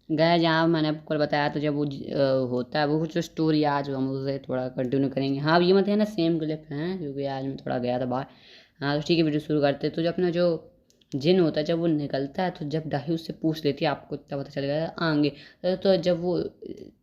गए जहाँ मैंने आपको बताया। तो जब वो होता है वो कुछ स्टोरी आज हम उसे थोड़ा कंटिन्यू करेंगे। हाँ, अब ये मत है ना सेम क्लिप हैं, क्योंकि आज मैं थोड़ा गया था बाहर। हाँ तो ठीक है, वीडियो शुरू करते हैं। तो जब अपना जो जिन होता है जब वो निकलता है तो जब डाही उससे पूछ लेती है आपको इतना पता चल गया आगे। तो जब वो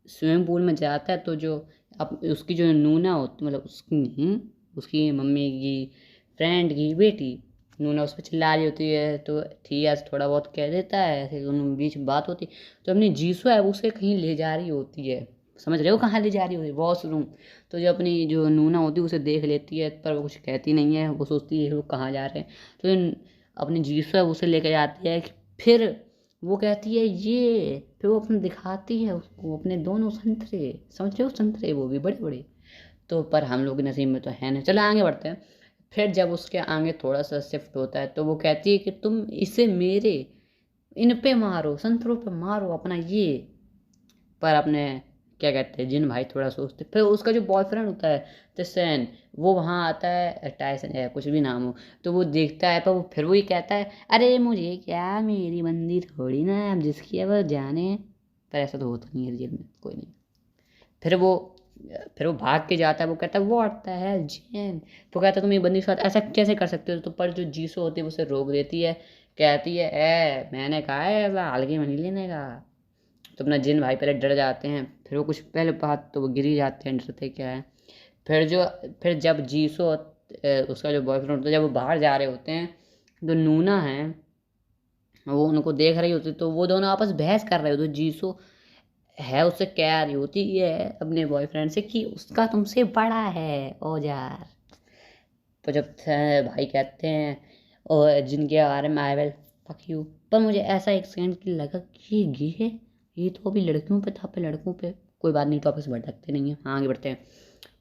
स्विमिंग पूल में जाता है तो जो अब उसकी जो नूना होती मतलब उसकी नहीं, उसकी मम्मी की फ्रेंड की बेटी नूना उस पर चिल्ला रही होती है। तो ठीक है थोड़ा बहुत कह देता है, ऐसे उन बीच में बात होती। तो अपनी जीसू है वो उसे कहीं ले जा रही होती है, समझ रहे हो कहाँ ले जा रही होती है, वॉशरूम। तो जो अपनी जो नूना होती है उसे देख लेती है पर वो कुछ कहती नहीं है, वो सोचती है वो कहाँ जा रहे हैं। तो अपनी जीसू है उसे लेकर जाती है। फिर वो कहती है ये, फिर वो अपने दिखाती है उसको अपने दोनों संतरे, समझ रहे हो संतरे वो भी बड़े बड़े। तो पर हम लोग के नसीब में तो है नहीं, चलो आगे बढ़ते हैं। फिर जब उसके आगे थोड़ा सा शिफ्ट होता है तो वो कहती है कि तुम इसे मेरे इन पे मारो, संतरों पे मारो अपना ये। पर अपने क्या कहते हैं जिन भाई थोड़ा सोचते। फिर उसका जो बॉयफ्रेंड होता है तिसैन, वो वहाँ आता है, टाइसन है कुछ भी नाम हो। तो वो देखता है पर वो फिर वही कहता है अरे मुझे क्या, मेरी बंदी थोड़ी ना है, अब जिसकी है वो जाने। पर ऐसा तो होता नहीं है रियल में, कोई नहीं। फिर वो फिर वो भाग के जाता है, वो कहता है व्हाट द हेल जैन। तो कहता है तुम ये बंदी के साथ ऐसा कैसे कर सकते हो। तो पर जो जीसो होती है वो उसे रोक देती है, कहती है ए मैंने कहा है ऐसा हल्के में नहीं लेने का। तो अपना जिन भाई पहले डर जाते हैं, फिर वो कुछ पहले बात तो वो गिर ही जाते हैं, डरते क्या है। फिर जो फिर जब जीसो उसका जो बॉयफ्रेंड होता है जब वो बाहर जा रहे होते हैं तो नूना है वो उनको देख रही होती। तो वो दोनों आपस बहस कर रहे होते। तो जीसो है उससे कह रही होती है अपने बॉयफ्रेंड से कि उसका तुमसे बड़ा है औजार। तो जब भाई कहते हैं और जिनके बारे में आई विल फक यू। पर मुझे ऐसा एक सेकंड के लिए लगा कि ये तो अभी लड़कियों पे था, पे लड़कों पे। कोई बात नहीं, टॉपिक से भटकते नहीं है, हाँ आगे बढ़ते हैं।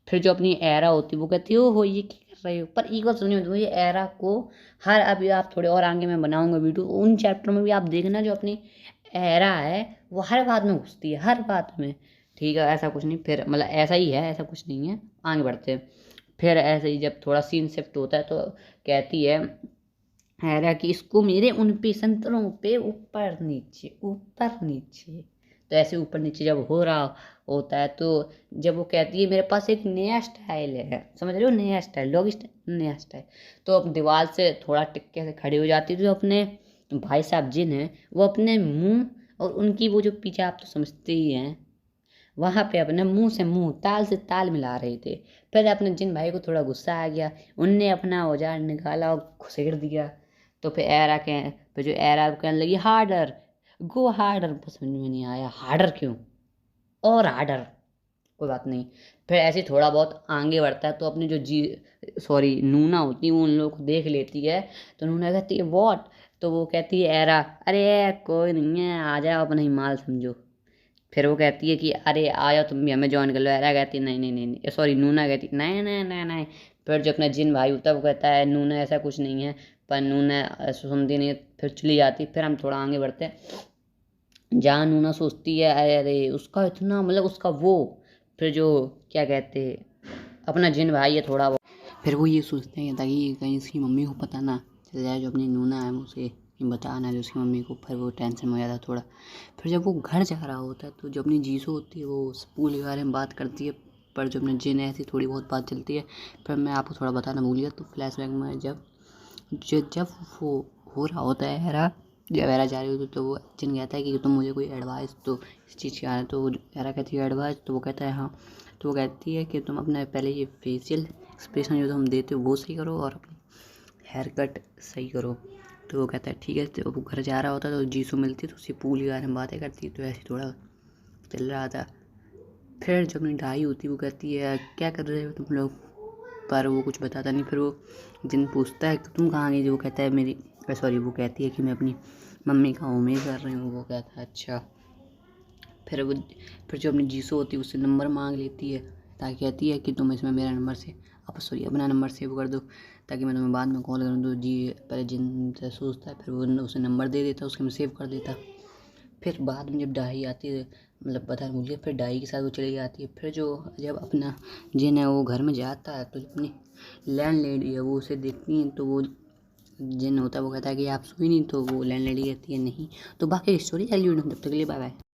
फिर जो अपनी एरा होती है वो कहती है हो ये क्या कर रहे हो। पर एक बात सुनिए तो ये एरा को हर, अभी आप थोड़े और आगे मैं बनाऊंगा वीडियो उन चैप्टर में भी आप देखना, जो अपनी एरा है वो हर बात में घुसती है, हर बात में। ठीक है ऐसा कुछ नहीं, फिर मतलब ऐसा ही है, ऐसा कुछ नहीं है, आगे बढ़ते हैं। फिर ऐसे ही जब थोड़ा सीन शिफ्ट होता है तो कहती है हैरा कि इसको मेरे उन पे संतरों पे ऊपर नीचे ऊपर नीचे। तो ऐसे ऊपर नीचे जब हो रहा होता है तो जब वो कहती है मेरे पास एक नया स्टाइल है, समझ रहे हो नया स्टाइल, डॉग स्टाइल नया स्टाइल। तो अब दीवार से थोड़ा टिक्के से खड़ी हो जाती है। तो अपने भाई साहब जिन हैं वो अपने मुंह और उनकी वो जो पीछे, आप तो समझते ही हैं, वहाँ पे अपने मुंह से मुंह ताल से ताल मिला रहे थे। फिर अपने जिन भाई को थोड़ा गुस्सा आ गया, उनने अपना औजार निकाला और घुसेड़ दिया। तो फिर जो एरा कहने लगी हार्डर, गो हार्डर। समझ में नहीं आया हार्डर क्यों, और हार्डर, कोई बात नहीं। फिर ऐसे ही थोड़ा बहुत आगे बढ़ता है तो अपनी जो जी सॉरी नूना होती है वो उन लोगों को देख लेती है। तो नूना कहती है वॉट। तो वो कहती है एरा अरे कोई नहीं है आ जाओ अपना ही माल समझो। फिर वो कहती है कि अरे आ जाओ तुम भी हमें ज्वाइन कर लो। एरा कहती है नहीं नहीं नहीं नहीं, सॉरी नूना कहती है नहीं नहीं नहीं नहीं। फिर जो अपना जिन भाई होता है वो कहता है नूना ऐसा कुछ नहीं है। पर नूना सुनती नहीं है, फिर चली जाती। फिर हम थोड़ा आगे बढ़ते हैं जहाँ नूना सोचती है अरे अरे उसका इतना मतलब उसका वो। फिर जो क्या कहते हैं अपना जिन भाई है थोड़ा वो, फिर वो ये सोचते हैं ताकि कहीं इसकी मम्मी को पता ना चल जाए जो अपनी नूना है उसे बताना जो उसकी मम्मी को। फिर वो टेंशन में हो जाता है थोड़ा। फिर जब वो घर जा रहा होता है तो जो अपनी जीसू होती है वो स्कूल के बारे में बात करती है। पर जो अपने जिन है ऐसी थोड़ी बहुत बात चलती है। फिर मैं आपको थोड़ा बताना भूल गया। तो फ्लैशबैक में जब वो हो रहा होता है हैरा, जब हैरा जा रही होती है तो वो जिन कहता है कि तुम मुझे कोई एडवाइस तो इस चीज़ की आ है। तो हैरा कहती है एडवाइस। तो वो कहता है हाँ। तो वो कहती है कि तुम अपना पहले ये फेशियल एक्सप्रेशन जो तुम देते हो वो सही करो और अपनी हेयर कट सही करो। तो वो कहता है ठीक है। तो वो घर जा रहा होता है तो जीसू मिलती है तो उससे पूल के बारे में बातें करती है। तो ऐसे थोड़ा चल रहा था। फिर जब अपनी ढाई होती है वो कहती है क्या कर रहे हो तुम लोग। पर वो कुछ बताता नहीं। फिर वो जिन पूछता है कि तुम कहाँ गई थी। वो कहता है मेरी सॉरी वो कहती है कि मैं अपनी मम्मी का उम्मीद कर रही हूँ। वो कहता है अच्छा। फिर वो फिर जो अपनी जीसो होती है उससे नंबर मांग लेती है, ताकि कहती है कि तुम इसमें मेरा नंबर से आप सॉरी अपना नंबर सेव कर दो ताकि मैं तुम्हें बाद में कॉल करूँ। तो जी पहले जिन से सोचता है फिर वो उसे नंबर दे देता है, उसके में सेव कर देता। फिर बाद में जब डाई आती है मतलब बता भूलिए, फिर डाई के साथ वो चली जाती है। फिर जो जब अपना जिन है वो घर में जाता है तो अपनी लैंड लेडी है वो उसे देखती है। तो वो जिन होता है वो कहता है कि आप सोई नहीं। तो वो लैंड लेडी कहती है नहीं। तो बाकी स्टोरी चली, तब तक के लिए बाय बाय।